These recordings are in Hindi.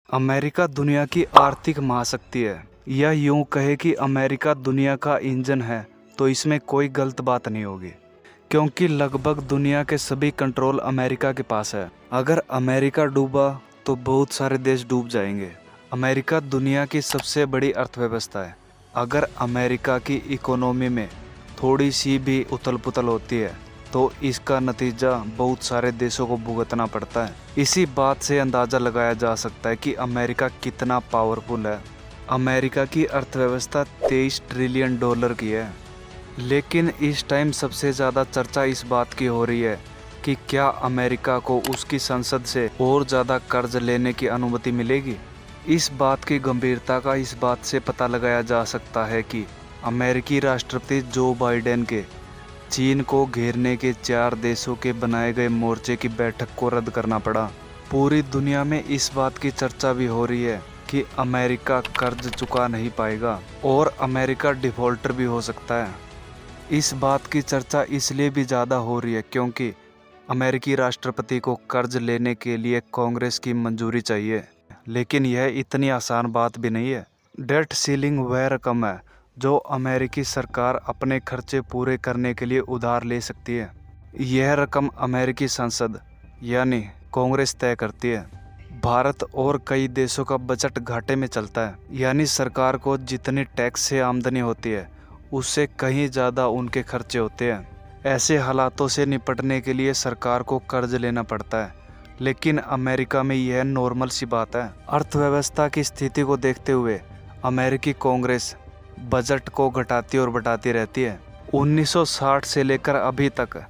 अमेरिका दुनिया की आर्थिक महाशक्ति है, या यूं कहे कि अमेरिका दुनिया का इंजन है, तो इसमें कोई गलत बात नहीं होगी, क्योंकि लगभग दुनिया के सभी कंट्रोल अमेरिका के पास है। अगर अमेरिका डूबा तो बहुत सारे देश डूब जाएंगे। अमेरिका दुनिया की सबसे बड़ी अर्थव्यवस्था है। अगर अमेरिका की इकोनॉमी में थोड़ी सी भी उथल पुथल होती है तो इसका नतीजा बहुत सारे देशों को भुगतना पड़ता है। इसी बात से अंदाज़ा लगाया जा सकता है कि अमेरिका कितना पावरफुल है। अमेरिका की अर्थव्यवस्था 23 ट्रिलियन डॉलर की है, लेकिन इस टाइम सबसे ज़्यादा चर्चा इस बात की हो रही है कि क्या अमेरिका को उसकी संसद से और ज़्यादा कर्ज लेने की अनुमति मिलेगी। इस बात की गंभीरता का इस बात से पता लगाया जा सकता है कि अमेरिकी राष्ट्रपति जो बाइडेन के चीन को घेरने के 4 देशों के बनाए गए मोर्चे की बैठक को रद्द करना पड़ा। पूरी दुनिया में इस बात की चर्चा भी हो रही है कि अमेरिका कर्ज चुका नहीं पाएगा और अमेरिका डिफॉल्टर भी हो सकता है। इस बात की चर्चा इसलिए भी ज़्यादा हो रही है क्योंकि अमेरिकी राष्ट्रपति को कर्ज लेने के लिए कांग्रेस की मंजूरी चाहिए, लेकिन यह इतनी आसान बात भी नहीं है। डेट सीलिंग वह रकम है जो अमेरिकी सरकार अपने खर्चे पूरे करने के लिए उधार ले सकती है। यह रकम अमेरिकी संसद यानी कांग्रेस तय करती है। भारत और कई देशों का बजट घाटे में चलता है, यानी सरकार को जितनी टैक्स से आमदनी होती है उससे कहीं ज़्यादा उनके खर्चे होते हैं। ऐसे हालातों से निपटने के लिए सरकार को कर्ज लेना पड़ता है, लेकिन अमेरिका में यह नॉर्मल सी बात है। अर्थव्यवस्था की स्थिति को देखते हुए अमेरिकी कांग्रेस बजट को घटाती और बढ़ाती रहती है। 1960 से लेकर अभी तक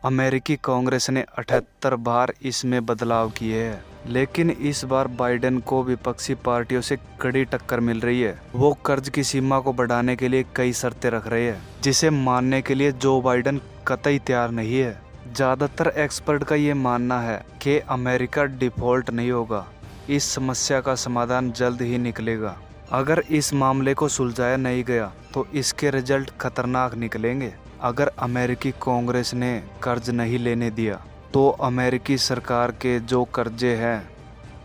अमेरिकी कांग्रेस ने 78 बार इसमें बदलाव किए हैं, लेकिन इस बार बाइडेन को विपक्षी पार्टियों से कड़ी टक्कर मिल रही है। वो कर्ज की सीमा को बढ़ाने के लिए कई शर्तें रख रहे हैं, जिसे मानने के लिए जो बाइडेन कतई तैयार नहीं है। ज़्यादातर एक्सपर्ट का ये मानना है कि अमेरिका डिफॉल्ट नहीं होगा, इस समस्या का समाधान जल्द ही निकलेगा। अगर इस मामले को सुलझाया नहीं गया तो इसके रिजल्ट खतरनाक निकलेंगे। अगर अमेरिकी कांग्रेस ने कर्ज नहीं लेने दिया तो अमेरिकी सरकार के जो कर्जे हैं,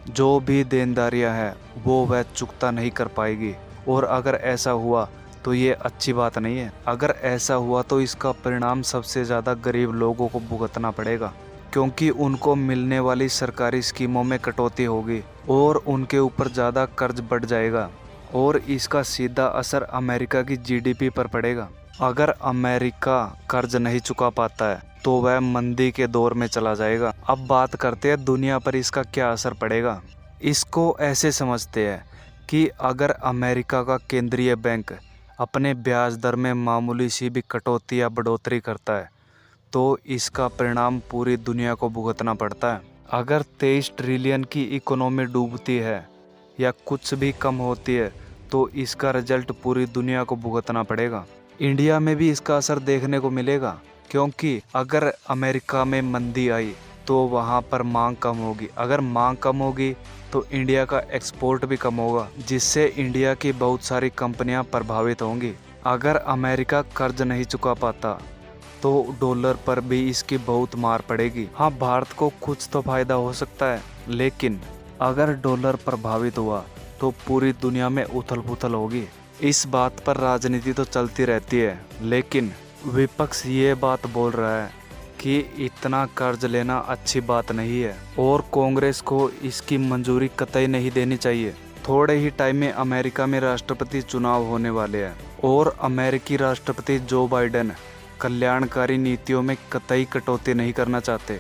जो भी देनदारियां हैं, वो वह चुकता नहीं कर पाएगी। और अगर ऐसा हुआ तो ये अच्छी बात नहीं है। अगर ऐसा हुआ तो इसका परिणाम सबसे ज़्यादा गरीब लोगों को भुगतना पड़ेगा, क्योंकि उनको मिलने वाली सरकारी स्कीमों में कटौती होगी और उनके ऊपर ज़्यादा कर्ज बढ़ जाएगा और इसका सीधा असर अमेरिका की जीडीपी पर पड़ेगा। अगर अमेरिका कर्ज नहीं चुका पाता है तो वह मंदी के दौर में चला जाएगा। अब बात करते हैं दुनिया पर इसका क्या असर पड़ेगा। इसको ऐसे समझते हैं कि अगर अमेरिका का केंद्रीय बैंक अपने ब्याज दर में मामूली सी भी कटौती या बढ़ोतरी करता है तो इसका परिणाम पूरी दुनिया को भुगतना पड़ता है। अगर 23 ट्रिलियन की इकोनॉमी डूबती है या कुछ भी कम होती है तो इसका रिजल्ट पूरी दुनिया को भुगतना पड़ेगा। इंडिया में भी इसका असर देखने को मिलेगा, क्योंकि अगर अमेरिका में मंदी आई तो वहाँ पर मांग कम होगी। अगर मांग कम होगी तो इंडिया का एक्सपोर्ट भी कम होगा, जिससे इंडिया की बहुत सारी कंपनियां प्रभावित होंगी। अगर अमेरिका कर्ज नहीं चुका पाता तो डॉलर पर भी इसकी बहुत मार पड़ेगी। हाँ, भारत को कुछ तो फायदा हो सकता है, लेकिन अगर डॉलर प्रभावित हुआ तो पूरी दुनिया में उथल पुथल होगी। इस बात पर राजनीति तो चलती रहती है, लेकिन विपक्ष ये बात बोल रहा है कि इतना कर्ज लेना अच्छी बात नहीं है और कांग्रेस को इसकी मंजूरी कतई नहीं देनी चाहिए। थोड़े ही टाइम में अमेरिका में राष्ट्रपति चुनाव होने वाले हैं और अमेरिकी राष्ट्रपति जो बाइडेन कल्याणकारी नीतियों में कतई कटौती नहीं करना चाहते,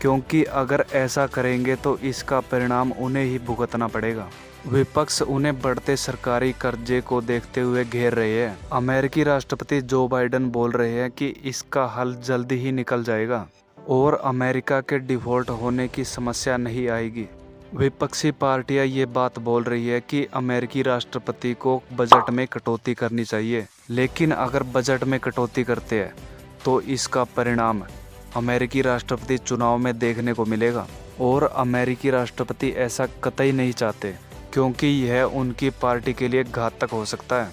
क्योंकि अगर ऐसा करेंगे तो इसका परिणाम उन्हें ही भुगतना पड़ेगा। विपक्ष उन्हें बढ़ते सरकारी कर्जे को देखते हुए घेर रहे हैं। अमेरिकी राष्ट्रपति जो बाइडेन बोल रहे हैं कि इसका हल जल्दी ही निकल जाएगा और अमेरिका के डिफॉल्ट होने की समस्या नहीं आएगी। विपक्षी पार्टियां ये बात बोल रही है कि अमेरिकी राष्ट्रपति को बजट में कटौती करनी चाहिए, लेकिन अगर बजट में कटौती करते हैं तो इसका परिणाम अमेरिकी राष्ट्रपति चुनाव में देखने को मिलेगा और अमेरिकी राष्ट्रपति ऐसा कतई नहीं चाहते, क्योंकि यह उनकी पार्टी के लिए घातक हो सकता है।